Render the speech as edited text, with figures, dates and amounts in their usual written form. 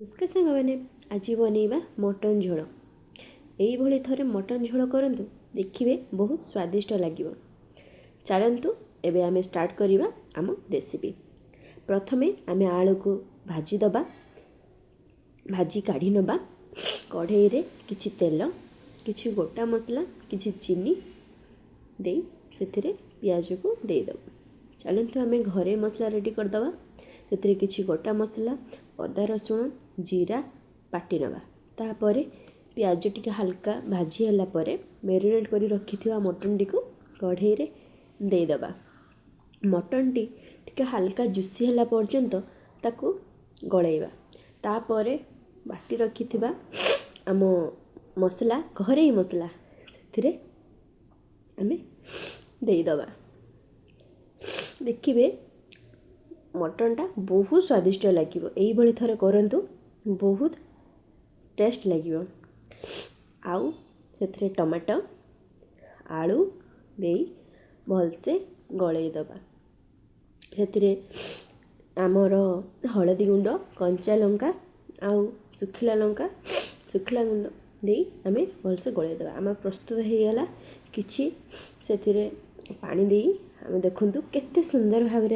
नमस्कार सांग मैंने आज बनैबा मटन झोल यही थे मटन झोल करंतु देखिए बहुत स्वादिष्ट लगे। चलतु एबे आमे स्टार्ट करिबा आम रेसिपी। प्रथमे आमे आलू को भाजी दबा भाजी काढ़ी नबा। कढ़ई रे किछि तेल किछि गोटा मसला किछि चीनी दे सेथिरे पियाज को दे दबा। चलतु आमे घरे मसला रेडी करदबा। सेथिरे किछि गोटा मसला अदा रसुण जीरा बाटी नबा। तापर पियाज टिके हल्का भाजी हला परे मैरिनेट करी रखिथिबा मटन टी को कढ़ई रे दे दबा। मटन टी टिके हल्का जुसी हला पर्यंत ताकू गळैबा। तापर बाटी रखिथिबा आम मसला घरे मसला सेथिरे आमे दे दबा। देखिबे मटनटा बहुत स्वादिष्ट लगे। यही थरे करंतु बहुत टेस्ट लगे। आउ से टमाटो आलू दे भलसे गलई दबा। से आमर हलदी गुंड कंचा लंका आउ सुखिला गुंड दे आमे भलसे गलई दबा। आम प्रस्तुत हो गला किछि से पानी दे आमे देखंतु केते सुंदर भाबरे